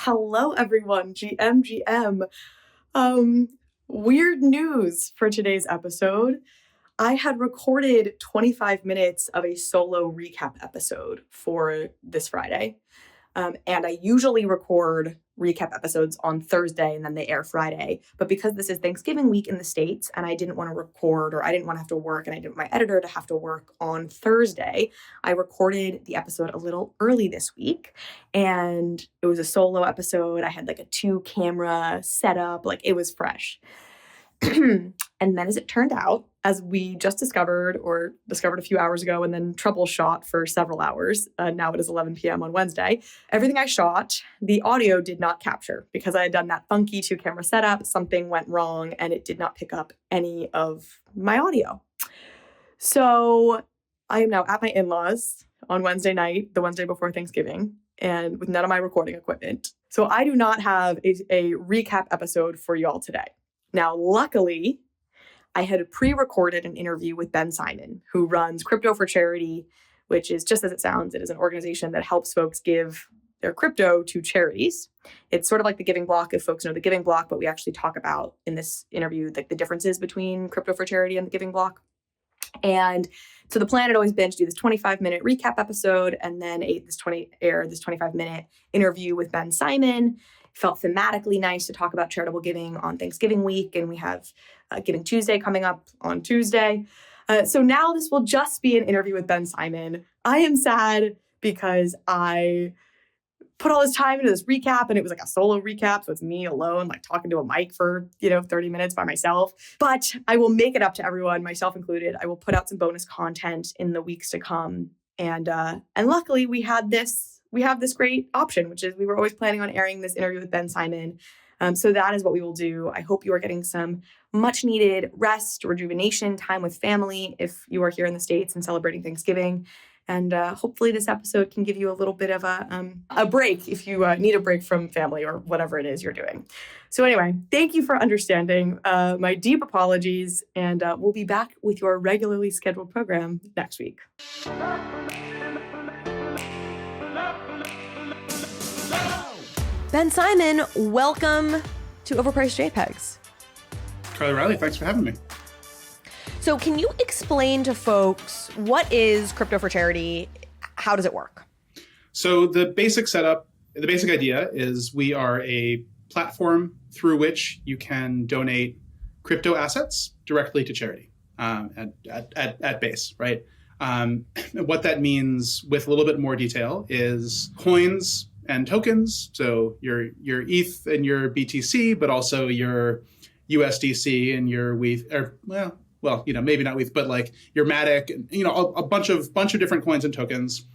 Hello, everyone. GM. Weird news for today's episode. I had recorded 25 minutes of a solo recap episode for this Friday. And I usually record recap episodes on Thursday and then they air Friday. But because this is Thanksgiving week in the States and I didn't want to record, or I didn't want to have to work, and I didn't want my editor to have to work on Thursday, I recorded the episode a little early this week. And it was a solo episode. I had like a 2-camera setup, like it was fresh. And then as it turned out, as we just discovered a few hours ago and then troubleshot for several hours, now it is 11 p.m. on Wednesday, everything I shot, the audio did not capture because I had done that funky 2-camera setup. Something went wrong and it did not pick up any of my audio. So I am now at my in-laws on Wednesday night, the Wednesday before Thanksgiving, and with none of my recording equipment. So I do not have a recap episode for y'all today. Now, luckily, I had pre-recorded an interview with Ben Simon, who runs Crypto for Charity, which is just as it sounds. It is an organization that helps folks give their crypto to charities. It's sort of like the Giving Block, if folks know the Giving Block, but we actually talk about in this interview the differences between Crypto for Charity and the Giving Block. And so the plan had always been to do this 25-minute recap episode and then this 25-minute interview with Ben Simon. Felt thematically nice to talk about charitable giving on Thanksgiving week, and we have Giving Tuesday coming up on Tuesday. So now this will just be an interview with Ben Simon. I am sad because I put all this time into this recap, and it was like a solo recap, so it's me alone, like talking to a mic for 30 minutes by myself. But I will make it up to everyone, myself included. I will put out some bonus content in the weeks to come, and luckily we have this great option, which is we were always planning on airing this interview with Ben Simon. So that is what we will do. I hope you are getting some much needed rest, rejuvenation, time with family if you are here in the States and celebrating Thanksgiving. And hopefully this episode can give you a little bit of a break if you need a break from family or whatever it is you're doing. So anyway, thank you for understanding. My deep apologies, and we'll be back with your regularly scheduled program next week. Ben Simon, welcome to Overpriced JPEGZ. Carly Riley, thanks for having me. So can you explain to folks what is Crypto for Charity? How does it work? So the basic setup, the basic idea is we are a platform through which you can donate crypto assets directly to charity at base, right? What that means with a little bit more detail is coins and tokens, so your ETH and your BTC, but also your USDC and your WETH, or maybe not WETH, but like your Matic, a bunch of different coins and tokens,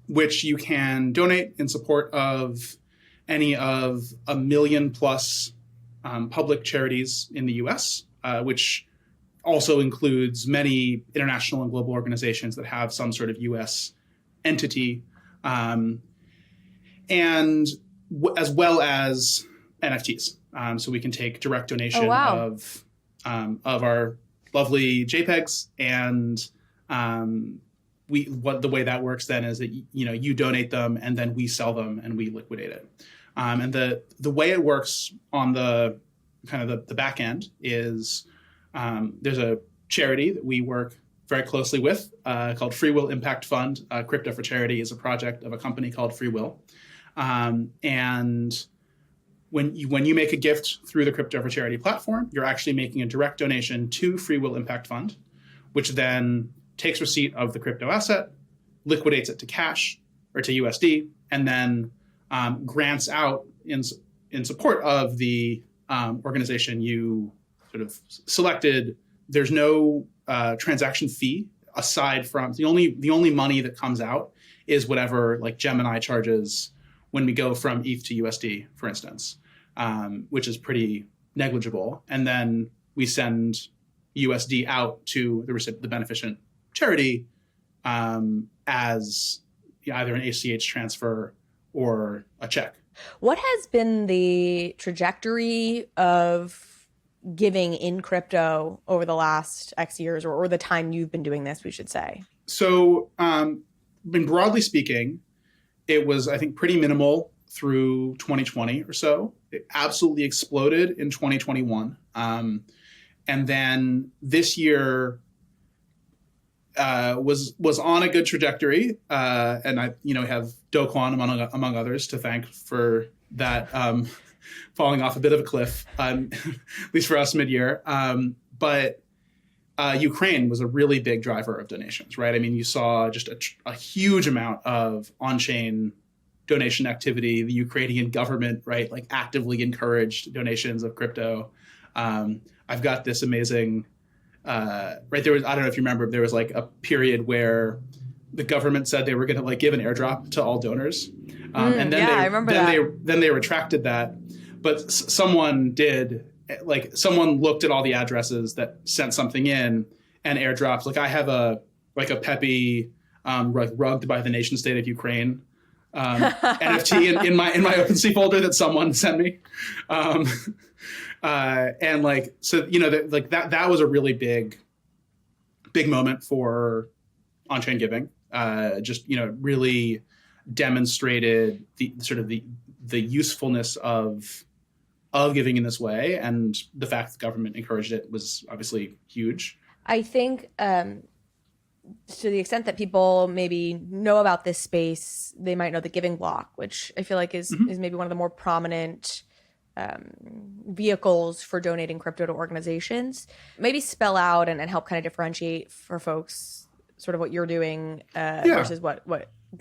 which you can donate in support of any of 1 million plus public charities in the US, which also includes many international and global organizations that have some sort of US entity. And as well as NFTs. So we can take direct donation of our lovely JPEGs. And the way that works then is that, you donate them and then we sell them and we liquidate it. And the way it works on the kind of the back end is there's a charity that we work very closely with called Free Will Impact Fund. Crypto for Charity is a project of a company called Free Will. And when you make a gift through the Crypto for Charity platform, you're actually making a direct donation to Free Will Impact Fund, which then takes receipt of the crypto asset, liquidates it to cash or to USD, and then grants out in support of the organization you sort of selected. There's no transaction fee aside from the only money that comes out is whatever like Gemini charges when we go from ETH to USD, for instance, which is pretty negligible. And then we send USD out to the beneficent charity as either an ACH transfer or a check. What has been the trajectory of giving in crypto over the last X years, or the time you've been doing this, we should say? So, broadly speaking, it was, I think, pretty minimal through 2020 or so. It absolutely exploded in 2021. And then this year was on a good trajectory. And I, have Do Kwon among others to thank for that falling off a bit of a cliff, at least for us mid-year. But Ukraine was a really big driver of donations, right? I mean, you saw just a huge amount of on-chain donation activity. The Ukrainian government, right, like actively encouraged donations of crypto. I've got this amazing, right, there was, I don't know if you remember, there was like a period where the government said they were going to like give an airdrop to all donors. And then I remember that. Then they retracted that. But someone did, like someone looked at all the addresses that sent something in and airdropped. Like I have a Pepe rugged by the nation state of Ukraine NFT in my OpenSea folder that someone sent me. And like, so, that was a really big moment for on-chain giving. Just, really demonstrated the usefulness of giving in this way, and the fact that the government encouraged it was obviously huge. I think to the extent that people maybe know about this space, they might know the Giving Block, which I feel like is maybe one of the more prominent vehicles for donating crypto to organizations. Maybe spell out and help kind of differentiate for folks sort of what you're doing versus what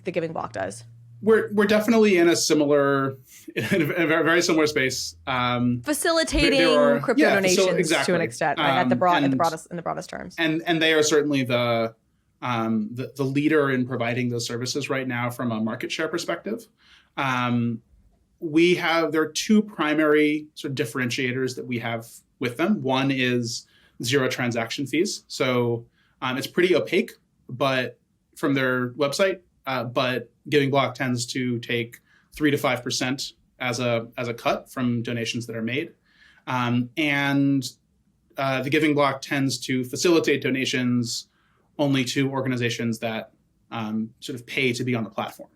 the Giving Block does. We're definitely in a very similar space. Facilitating crypto donations exactly. to an extent, right? in the broadest terms. And they are certainly the leader in providing those services right now from a market share perspective. There are two primary sort of differentiators that we have with them. One is zero transaction fees. So it's pretty opaque, but from their website, but Giving Block tends to take 3 to 5% as a cut from donations that are made. And the Giving Block tends to facilitate donations only to organizations that sort of pay to be on the platform.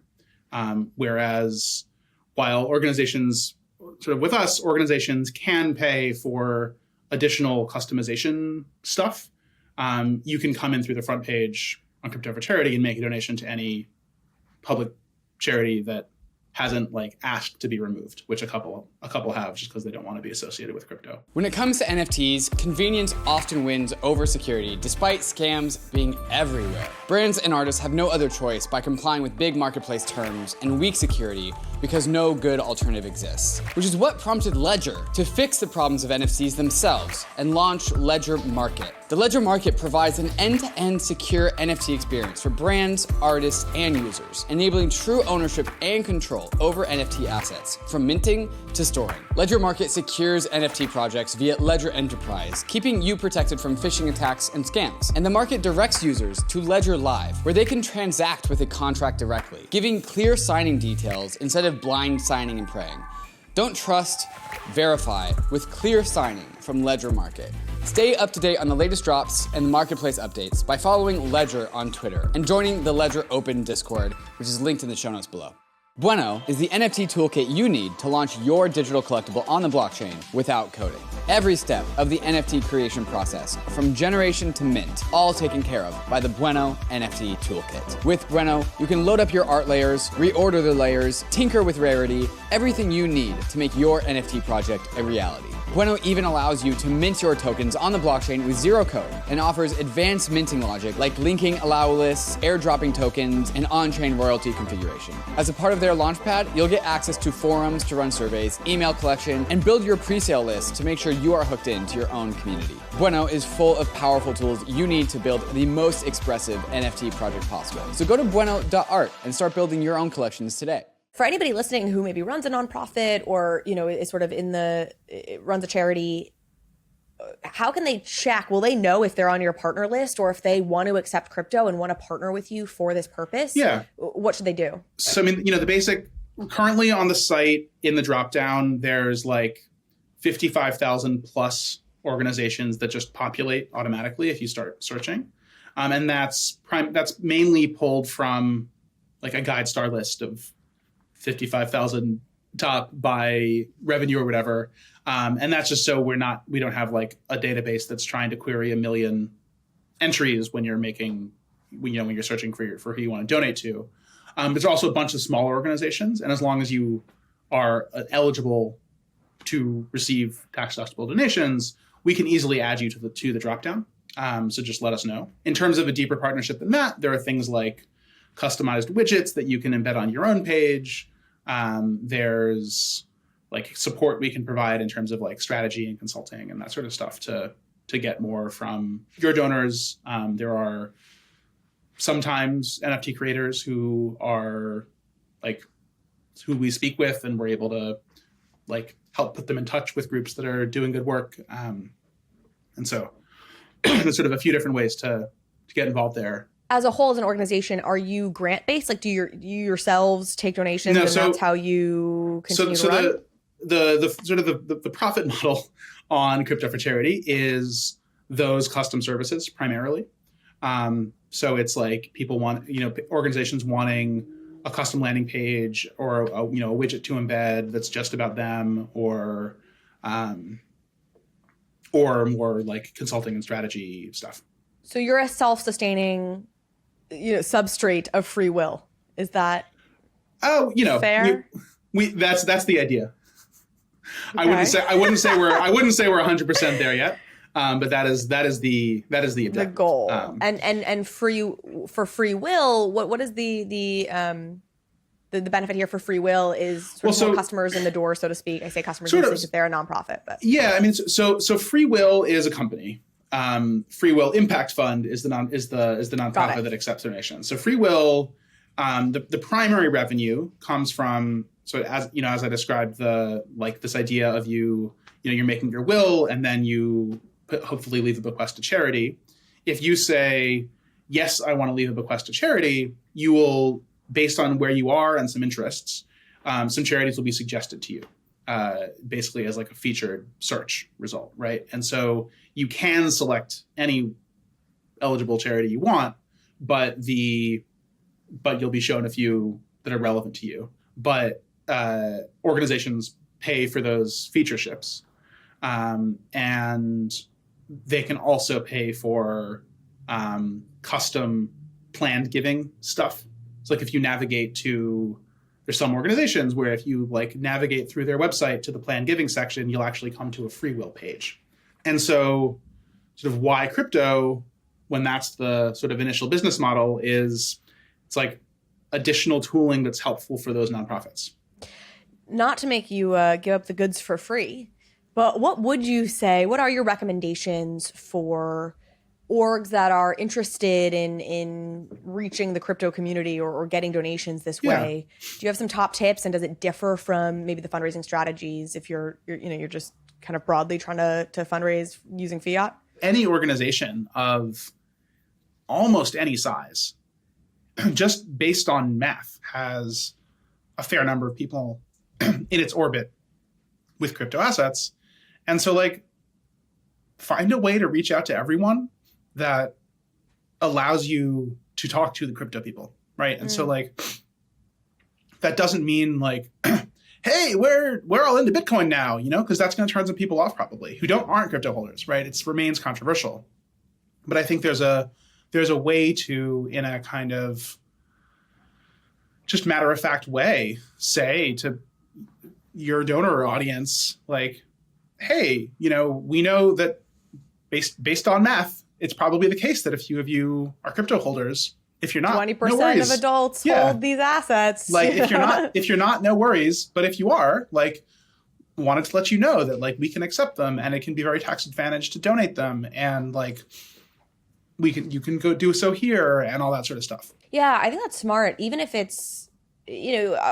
Whereas while organizations, sort of with us, organizations can pay for additional customization stuff, you can come in through the front page on Crypto for Charity and make a donation to any public charity that hasn't like asked to be removed, which a couple have just because they don't want to be associated with crypto. When it comes to NFTs, convenience often wins over security, despite scams being everywhere. Brands and artists have no other choice by complying with big marketplace terms and weak security because no good alternative exists, which is what prompted Ledger to fix the problems of NFTs themselves and launch Ledger Market. The Ledger Market provides an end-to-end secure NFT experience for brands, artists, and users, enabling true ownership and control over NFT assets, from minting to storing. Ledger Market secures NFT projects via Ledger Enterprise, keeping you protected from phishing attacks and scams. And the market directs users to Ledger Live, where they can transact with a contract directly, giving clear signing details instead of blind signing and praying. Don't trust, verify with clear signing from Ledger Market. Stay up to date on the latest drops and marketplace updates by following Ledger on Twitter and joining the Ledger Open Discord, which is linked in the show notes below. BUENO is the NFT toolkit you need to launch your digital collectible on the blockchain without coding. Every step of the NFT creation process, from generation to mint, all taken care of by the BUENO NFT toolkit. With BUENO, you can load up your art layers, reorder the layers, tinker with rarity, everything you need to make your NFT project a reality. BUENO even allows you to mint your tokens on the blockchain with zero code and offers advanced minting logic like linking allow lists, airdropping tokens, and on-chain royalty configuration. As a part of their launchpad, you'll get access to forums to run surveys, email collection, and build your pre-sale list to make sure you are hooked into your own community. BUENO is full of powerful tools you need to build the most expressive NFT project possible. So go to bueno.art and start building your own collections today. For anybody listening who maybe runs a nonprofit or, is sort of runs a charity, how can they check? Will they know if they're on your partner list or if they want to accept crypto and want to partner with you for this purpose? Yeah. What should they do? So, the basic, currently on the site in the dropdown, there's like 55,000 plus organizations that just populate automatically if you start searching. And that's mainly pulled from like a guide star list of 55,000 top by revenue or whatever. And that's just so we don't have like a database that's trying to query 1 million entries when you're making, when you're searching for who you want to donate to. There's also a bunch of smaller organizations, and as long as you are eligible to receive tax-deductible donations, we can easily add you to the dropdown. So just let us know. In terms of a deeper partnership than that, there are things like customized widgets that you can embed on your own page. There's like support we can provide in terms of like strategy and consulting and that sort of stuff to get more from your donors. There are sometimes NFT creators who are like who we speak with, and we're able to like help put them in touch with groups that are doing good work. And so there's sort of a few different ways to get involved there. As a whole, as an organization, are you grant based? Like, do you yourselves take donations, and that's how you continue to run? The sort of the profit model on Crypto for Charity is those custom services primarily. So it's like people want, organizations wanting a custom landing page or a widget to embed that's just about them, or more like consulting and strategy stuff. So you're a self-sustaining, substrate of free will. Is that fair? That's the idea. Okay. I wouldn't say we're 100% there yet. But that is the objective. The goal. And for free will, what is the benefit here for free will is more customers in the door, so to speak. I say customers because they're a nonprofit, but yeah, I mean, so Free Will is a company. Free Will Impact Fund is the nonprofit that accepts donations. So Free Will, the primary revenue comes from, so as I described, this idea of you're making your will and then you hopefully leave a bequest to charity. If you say, yes, I want to leave a bequest to charity, you will, based on where you are and some interests, some charities will be suggested to you, basically as like a featured search result, right? And so you can select any eligible charity you want, but you'll be shown a few that are relevant to you. But organizations pay for those featureships, and they can also pay for custom planned giving stuff. So like if you navigate there's some organizations where if you like navigate through their website to the planned giving section, you'll actually come to a free will page. And so sort of why crypto, when that's the sort of initial business model, is it's like additional tooling that's helpful for those nonprofits. Not to make you give up the goods for free, but what would you say, what are your recommendations for orgs that are interested in reaching the crypto community or getting donations this way? Do you have some top tips, and does it differ from maybe the fundraising strategies if you're just kind of broadly trying to fundraise using fiat? Any organization of almost any size, just based on math, has a fair number of people in its orbit with crypto assets. And so like find a way to reach out to everyone that allows you to talk to the crypto people, right? And so like that doesn't mean like, hey, we're all into Bitcoin now, because that's going to turn some people off probably who aren't crypto holders, right? It remains controversial. But I think there's a way to, in a kind of just matter of fact way, say to your donor audience, like, hey, we know that based on math, it's probably the case that a few of you are crypto holders. If you're not, 20% of adults hold these assets. Like if you're not, no worries. But if you are, like, wanted to let you know that like we can accept them and it can be very tax advantaged to donate them, and like you can go do so here and all that sort of stuff. Yeah, I think that's smart. Even if it's,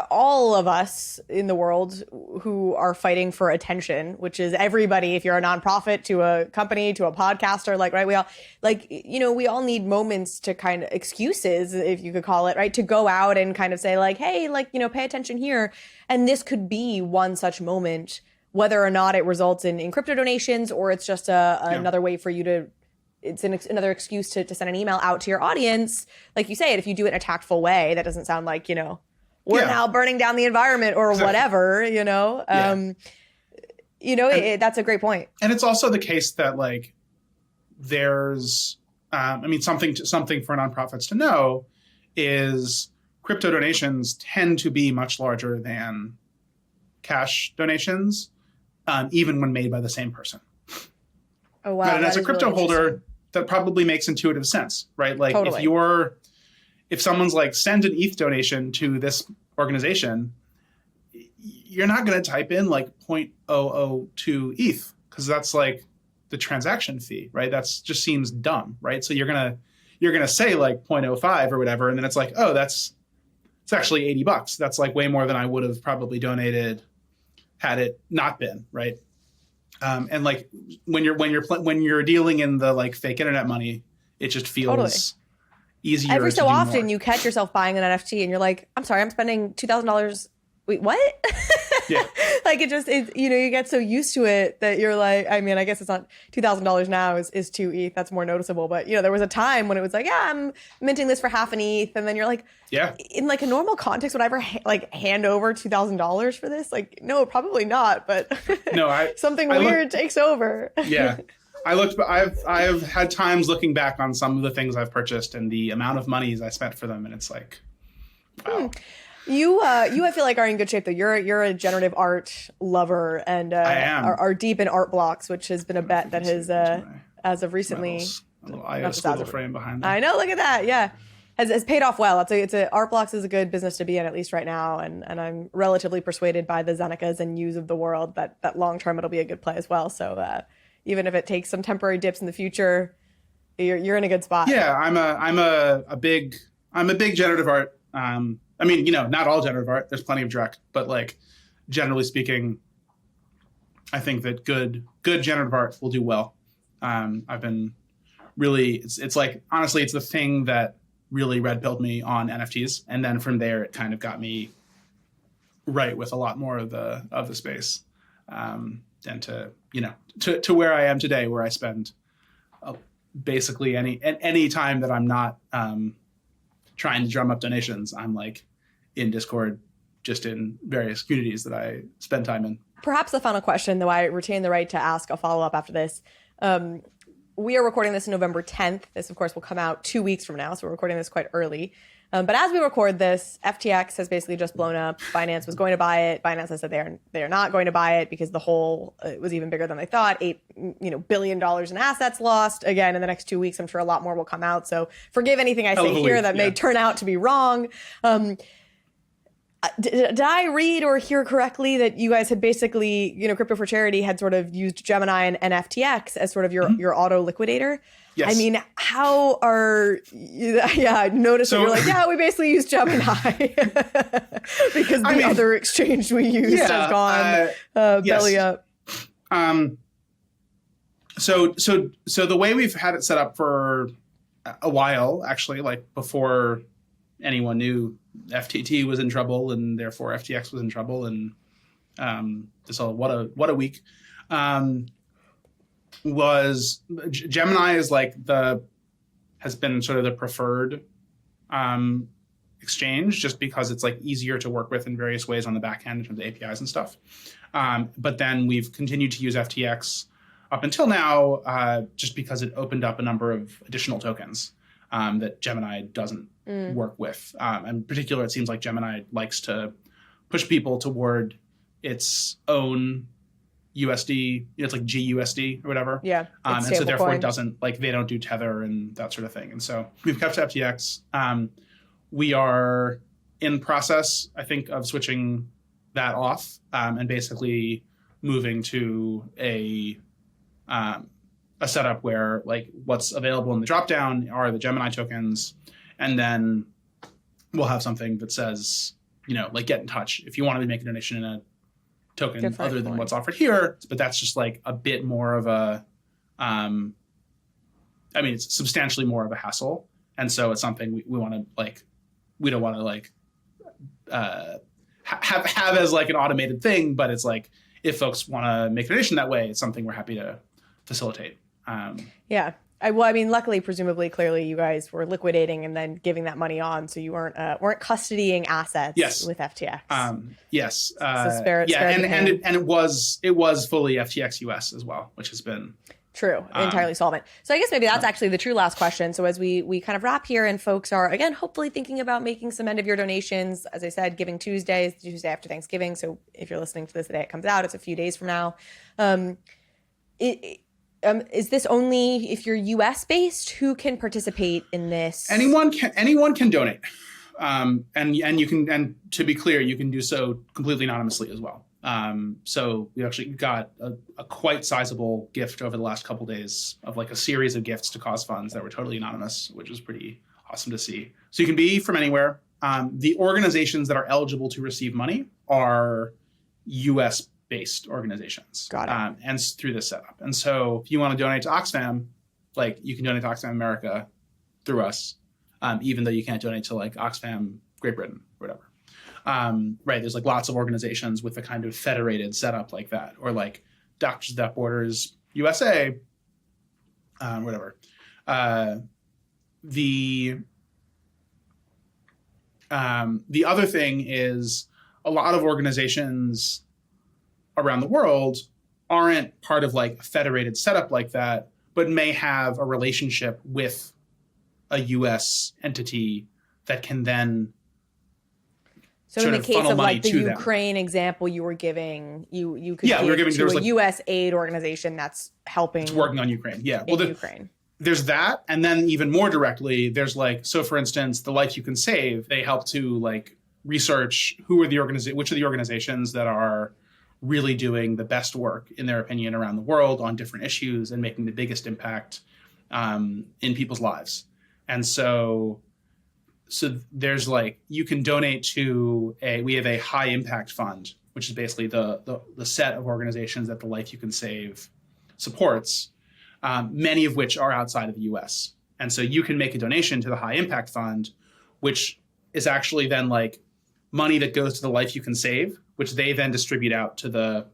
all of us in the world who are fighting for attention, which is everybody, if you're a nonprofit to a company, to a podcaster, like, right, we all like, we all need moments to kind of excuses, if you could call it, right, to go out and kind of say like, hey, like, pay attention here. And this could be one such moment, whether or not it results in crypto donations, or it's just another way for you to, it's another excuse to send an email out to your audience. Like you say, if you do it in a tactful way, that doesn't sound like, we're Yeah. now burning down the environment or whatever, Yeah. That's a great point. And it's also the case that like there's, something for nonprofits to know is crypto donations tend to be much larger than cash donations, even when made by the same person. Oh, wow. Right? And that as a is crypto really holder, interesting. that probably makes intuitive sense, right? Like Totally. if someone's like, send an ETH donation to this organization, you're not going to type in like 0.002 ETH because that's like the transaction fee, right? That's just seems dumb, right? So you're gonna say like 0.05 or whatever, and then it's like, oh, it's actually $80. That's like way more than I would have probably donated had it not been, right? And like when you're dealing in the like fake internet money, it just feels Totally. easier. Every so to do often more. you catch yourself buying an NFT and you're like, I'm sorry, I'm spending $2,000. Wait, what? Yeah. Like you get so used to it that you're like, I mean, I guess it's not $2,000 now is 2 ETH. That's more noticeable. But there was a time when it was like, yeah, I'm minting this for half an ETH. And then you're like, Yeah. in like a normal context, would I ever hand over $2,000 for this? Like, no, probably not. But No, something weird takes over. Yeah. I've had times looking back on some of the things I've purchased and the amount of monies I spent for them, and it's like, wow. You I feel like are in good shape though. You're a generative art lover and I am. are deep in art blocks, which has been a bet that has as of recently. A little IO swivel frame behind that. I know, look at that. Yeah. Has paid off well. It's a art blocks is a good business to be in, at least right now, and I'm relatively persuaded by the Zenecas and Yus of the world that long term it'll be a good play as well. So even if it takes some temporary dips in the future, you're in a good spot. Yeah, I'm a big generative art. Not all generative art. There's plenty of direct, but like generally speaking, I think that good generative art will do well. I've been really it's like honestly it's the thing that really red pilled me on NFTs, and then from there it kind of got me right with a lot more of the space, and to where I am today, where I spend basically any time that I'm not trying to drum up donations, I'm like in Discord, just in various communities that I spend time in. Perhaps the final question, though I retain the right to ask a follow-up after this. We are recording this on November 10th. This, of course, will come out 2 weeks from now, so we're recording this quite early. But as we record this, FTX has basically just blown up. Binance was going to buy it. Binance has said they're not going to buy it because the hole was even bigger than they thought. $8 billion in assets lost. Again, in the next 2 weeks, I'm sure a lot more will come out. So forgive anything I say here that may turn out to be wrong. Did I read or hear correctly that you guys had basically, Crypto for Charity had sort of used Gemini and NFTX as sort of your auto liquidator? Yes. I mean, how are I noticed that you're like, yeah, we basically use Gemini because the other exchange we used has gone belly up. So the way we've had it set up for a while, actually, like before anyone knew FTT was in trouble and therefore FTX was in trouble, and what a week. Was Gemini is like has been sort of the preferred exchange, just because it's like easier to work with in various ways on the back end in terms of APIs and stuff. But then we've continued to use FTX up until now, just because it opened up a number of additional tokens that Gemini doesn't work with. In particular, it seems like Gemini likes to push people toward its own USD, it's like GUSD or whatever. Yeah. And so therefore it doesn't, like, they don't do Tether and that sort of thing. And so we've kept FTX. We are in process, I think, of switching that off and basically moving to a setup where like what's available in the dropdown are the Gemini tokens, and then we'll have something that says, like, get in touch if you want to make a donation in a token other than what's offered here. But that's just like a bit more of a it's substantially more of a hassle, and so it's something we want to like, we don't want to like have as like an automated thing, but it's like if folks want to make a donation that way, it's something we're happy to facilitate. Yeah. Luckily, presumably, clearly, you guys were liquidating and then giving that money on, so you weren't custodying assets with FTX. Yes. Spare and it was fully FTX US as well, which has been true, entirely solvent. So I guess maybe that's actually the true last question. So as we kind of wrap here, and folks are again hopefully thinking about making some end of year donations. As I said, Giving Tuesday is the Tuesday after Thanksgiving. So if you're listening to this the day it comes out, it's a few days from now. Is this only if you're U.S. based? Who can participate in this? Anyone can donate, and you can. And to be clear, you can do so completely anonymously as well. So we actually got a quite sizable gift over the last couple of days of like a series of gifts to cause funds that were totally anonymous, which was pretty awesome to see. So you can be from anywhere. The organizations that are eligible to receive money are U.S. based organizations. Got it. And through this setup. And so if you want to donate to Oxfam, like you can donate to Oxfam America through us, even though you can't donate to like Oxfam Great Britain or whatever. Right. There's like lots of organizations with a kind of federated setup like that, or like Doctors Without Borders USA, whatever. The other thing is a lot of organizations around the world aren't part of like a federated setup like that, but may have a relationship with a US entity that can then so in the case of like the Ukraine example you were giving, you could give to a US aid organization that's helping working on Ukraine. Yeah. Well, Ukraine. There's that. And then even more directly, there's like, so for instance, the Life You Can Save, they help to like research which are the organizations that are really doing the best work, in their opinion, around the world on different issues and making the biggest impact in people's lives. And so there's like, you can donate to we have a high impact fund, which is basically the set of organizations that the Life You Can Save supports, many of which are outside of the US. And so you can make a donation to the high impact fund, which is actually then like money that goes to the Life You Can Save, which they then distribute out to the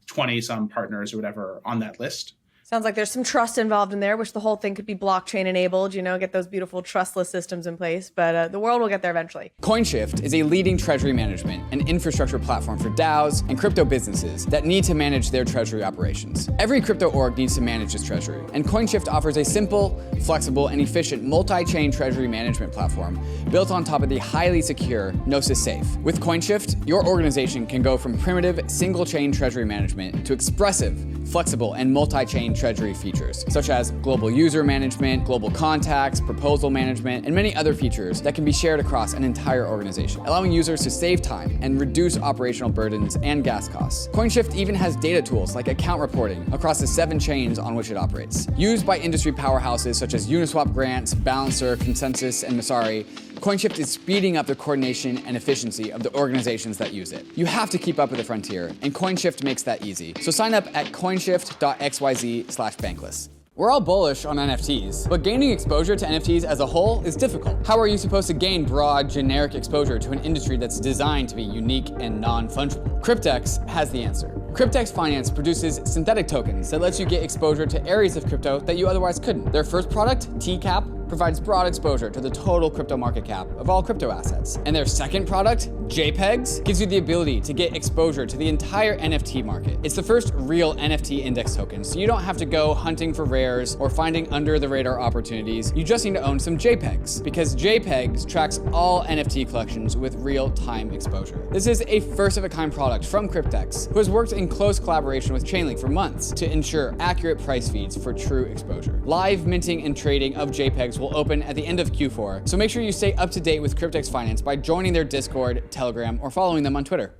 20 some partners or whatever on that list. Sounds like there's some trust involved in there, which the whole thing could be blockchain enabled, get those beautiful trustless systems in place. But the world will get there eventually. COINSHIFT is a leading treasury management and infrastructure platform for DAOs and crypto businesses that need to manage their treasury operations. Every crypto org needs to manage its treasury, and COINSHIFT offers a simple, flexible, and efficient multi-chain treasury management platform built on top of the highly secure Gnosis Safe. With COINSHIFT, your organization can go from primitive single-chain treasury management to expressive, flexible, and multi-chain treasury features, such as global user management, global contacts, proposal management, and many other features that can be shared across an entire organization, allowing users to save time and reduce operational burdens and gas costs. COINSHIFT even has data tools like account reporting across the 7 chains on which it operates. Used by industry powerhouses such as Uniswap Grants, Balancer, Consensus, and Masari, COINSHIFT is speeding up the coordination and efficiency of the organizations that use it. You have to keep up with the frontier, and COINSHIFT makes that easy. So sign up at coinshift.xyz/bankless. We're all bullish on NFTs, but gaining exposure to NFTs as a whole is difficult. How are you supposed to gain broad, generic exposure to an industry that's designed to be unique and non-fungible? CRYPTEX has the answer. CRYPTEX Finance produces synthetic tokens that lets you get exposure to areas of crypto that you otherwise couldn't. Their first product, TCAP, provides broad exposure to the total crypto market cap of all crypto assets. And their second product, JPEGZ, gives you the ability to get exposure to the entire NFT market. It's the first real NFT index token, so you don't have to go hunting for rares or finding under the radar opportunities. You just need to own some JPEGs, because JPEGZ tracks all NFT collections with real-time exposure. This is a first-of-a-kind product from CRYPTEX, who has worked in close collaboration with Chainlink for months to ensure accurate price feeds for true exposure. Live minting and trading of JPEGs will open at the end of Q4, so make sure you stay up to date with CRYPTEX Finance by joining their Discord, Telegram, or following them on Twitter.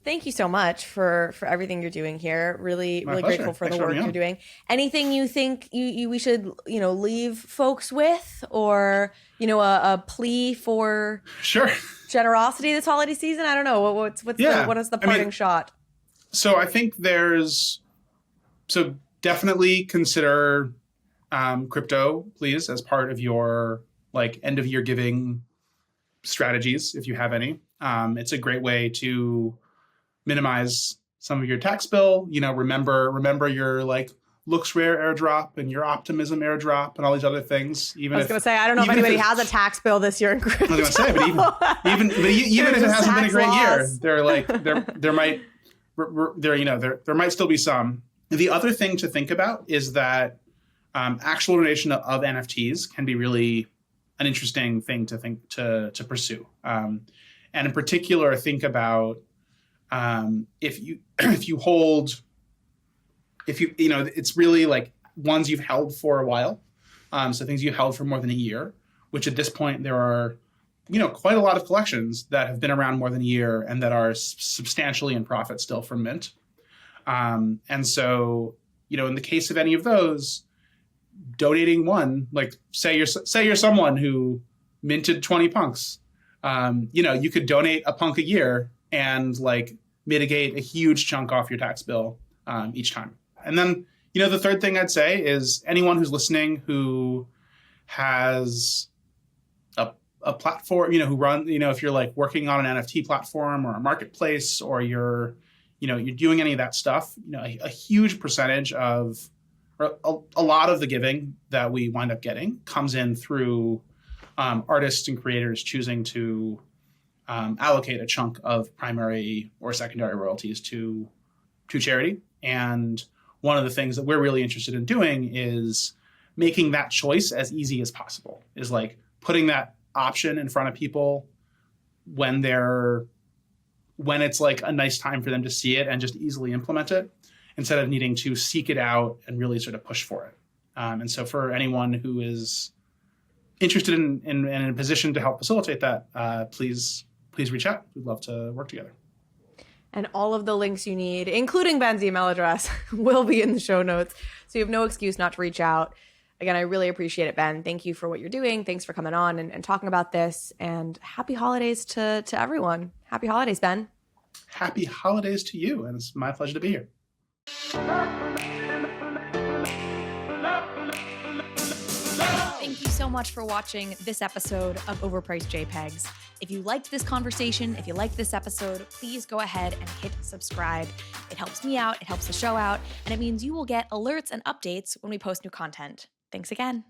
Thank you so much for everything you're doing here. Really grateful for the work you're doing. Anything you think we should leave folks with, or a plea for generosity this holiday season? I don't know. What is the parting shot? So I think definitely consider crypto, please, as part of your end of year giving strategies, if you have any. It's a great way to minimize some of your tax bill. Remember your Looks Rare airdrop and your Optimism airdrop and all these other things. I was going to say, I don't know if anybody has a tax bill this year in crypto. I was going to say, but even if it hasn't been a great year, there might still be some. The other thing to think about is that actual donation of NFTs can be really an interesting thing to pursue. And in particular, think about if you hold, it's really like ones you've held for a while. So things you've held for more than a year, which at this point there are, quite a lot of collections that have been around more than a year and that are substantially in profit still from mint. And so, in the case of any of those, donating one, like say you're someone who minted 20 punks, you could donate a punk a year and like mitigate a huge chunk off your tax bill each time. And then, the third thing I'd say is anyone who's listening who has a platform, who run, if you're like working on an NFT platform or a marketplace, or you're doing any of that stuff, a huge percentage of, or a lot of the giving that we wind up getting comes in through artists and creators choosing to allocate a chunk of primary or secondary royalties to charity. And one of the things that we're really interested in doing is making that choice as easy as possible, is like putting that option in front of people when it's like a nice time for them to see it and just easily implement it, instead of needing to seek it out and really sort of push for it. And so for anyone who is interested in a position to help facilitate that, please reach out. We'd love to work together. And all of the links you need, including Ben's email address, will be in the show notes. So you have no excuse not to reach out. Again, I really appreciate it, Ben. Thank you for what you're doing. Thanks for coming on and talking about this. And happy holidays to everyone. Happy holidays, Ben. Happy holidays to you. And it's my pleasure to be here. Thank you so much for watching this episode of Overpriced JPEGs. If you liked this conversation, if you liked this episode, please go ahead and hit subscribe. It helps me out, it helps the show out, and it means you will get alerts and updates when we post new content. Thanks again.